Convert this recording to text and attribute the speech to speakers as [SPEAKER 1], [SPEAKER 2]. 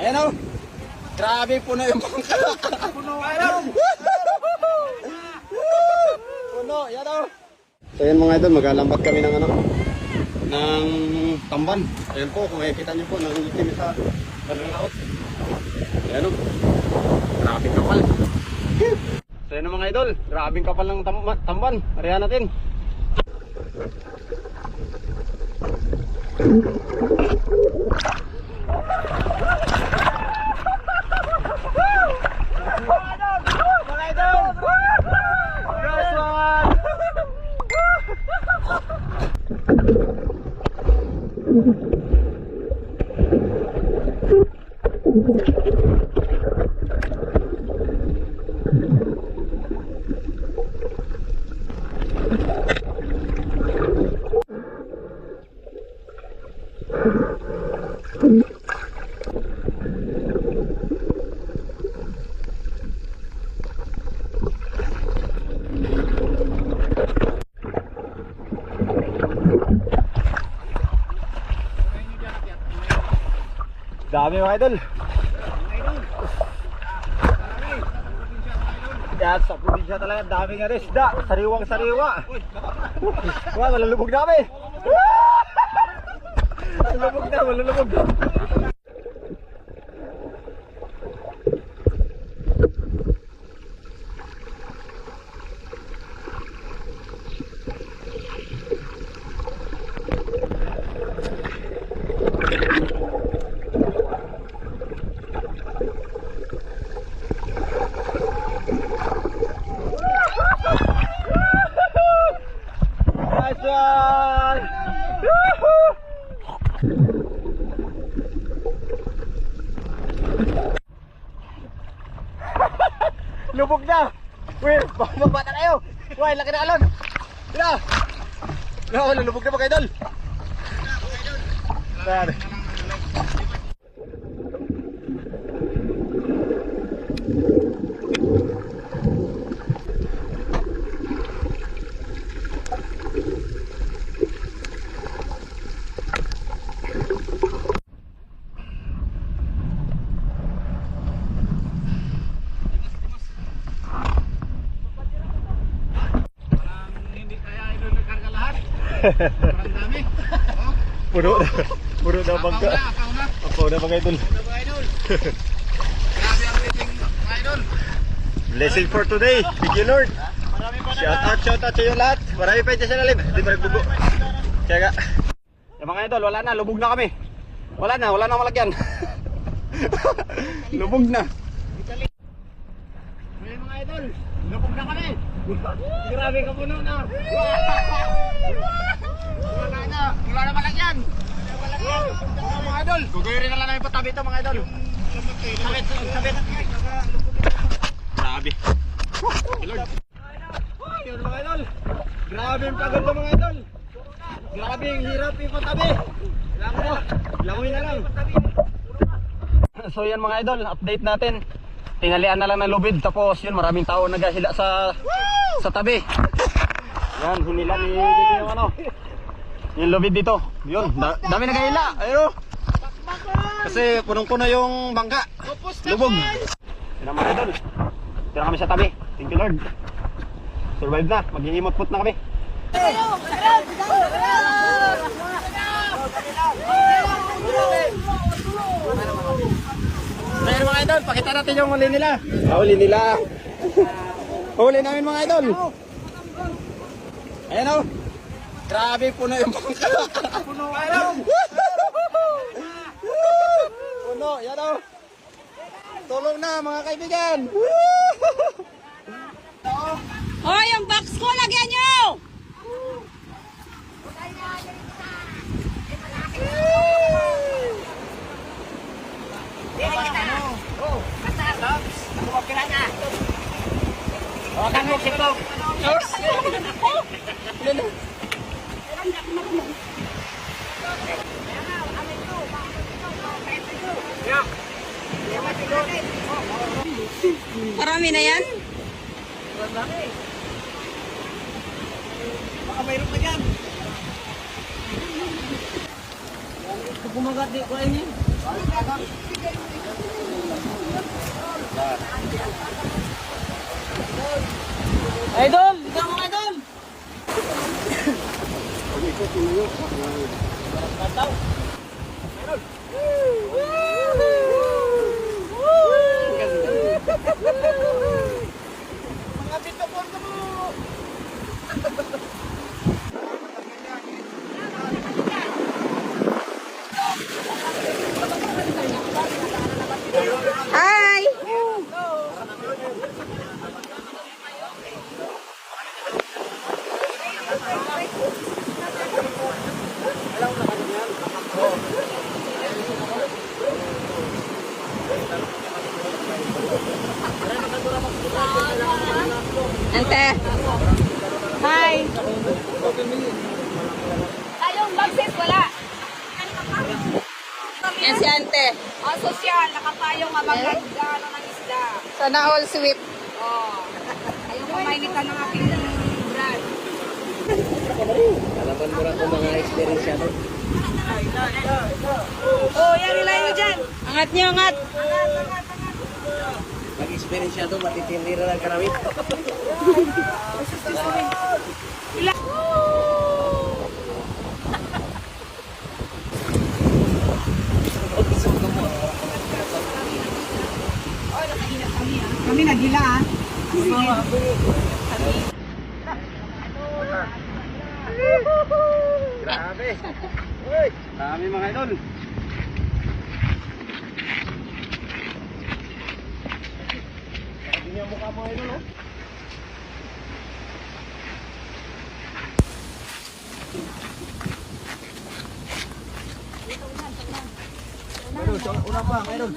[SPEAKER 1] Ayan o. Grabe puno yung bangka. Puno. Puno. Yan o. So yan mga idol, maglalambat kami ng ng tamban. Ayan po, kung makikita nyo po, nangitim sa laot. Ayan o. Grabing kapal. So yan mga idol, grabing kapal ng tamban. Arihan natin. Dami mga idol. Yan sa probinsya talaga, dami nga rin isda. Sariwang sariwa. Wah, malulubog na kami. Malulubog na, malulubog. Lubog na! Uy, baba na kayo! Uy, laki na alon! Tira! No, lulubog na mga idol! Tara!
[SPEAKER 2] Sobrang dami.
[SPEAKER 1] Puro na bangka. Ako na mga idol.
[SPEAKER 2] Grabe ang rating mga idol.
[SPEAKER 1] Blessing for today. Thank you Lord. Shout out sa iyo lahat. Marami pa dyan sa lalim. Hindi pa nagbubo. Kaya nga. Mga idol, wala na. Lubog na kami. Wala na malagyan. Lubog na.
[SPEAKER 2] Mga idol, lubog na kami. Grabe ka puno na. Wala na malagyan. Mga idol,
[SPEAKER 1] Guguyurin na lang namin patabi ito mga idol.
[SPEAKER 2] sabit.
[SPEAKER 1] Grabe. Lord. Yun mga idol. Grabe yung pagod ng mga idol. Grabe yung hirap yung patabi. Langoy na lang. So yan mga idol, update natin. Tinalian na lang ng lubid, tapos yun maraming tao naghahila sa tabi. Yan, hinila ni Gigi yung yung lubid dito. Yun, dami naghahila. Ayun. Kasi punong-puno yung bangka. Lubog. Yan ang mga idol. Tira kami sa tabi. Thank you Lord. Survive na, mag-iimot-mot na kami. Ngayon mga idol, pakita natin yung huli nila. Huli nila. Huli namin mga idol. Ayan o. Grabe puno yung bangka. Puno idol. Puno, yan o. Tulong na mga kaibigan.
[SPEAKER 3] Hoy, yung box ko, lagyan nyo!
[SPEAKER 2] Huwag mo sito.
[SPEAKER 3] Marami na yan?
[SPEAKER 2] Baka mayroon na dyan. Kumagat di ko ayun.
[SPEAKER 3] Idol! Ikaw mga idol!
[SPEAKER 1] Mga bitapon ka mo!
[SPEAKER 3] Hi! Ante. Hi.
[SPEAKER 4] Tayong bagsis, wala.
[SPEAKER 3] Yan si Ante.
[SPEAKER 4] Ang sosyal, nakapayong mabagad gano'n ng isda.
[SPEAKER 3] Sana all sweep.
[SPEAKER 4] Oh. Ayaw pamainitan ng aking brad.
[SPEAKER 1] Alaman mo lang kung mga experience yan.
[SPEAKER 4] Oh, yan nila yun dyan.
[SPEAKER 3] Angat niyo, angat.
[SPEAKER 1] Mag-experience yan doon, matitindira ng karamit.
[SPEAKER 4] Kami nagila ah.
[SPEAKER 1] Grabe. Uy, dami mga idol. Hindi niya mukha mga idol, oh. Idol, una pa, idol.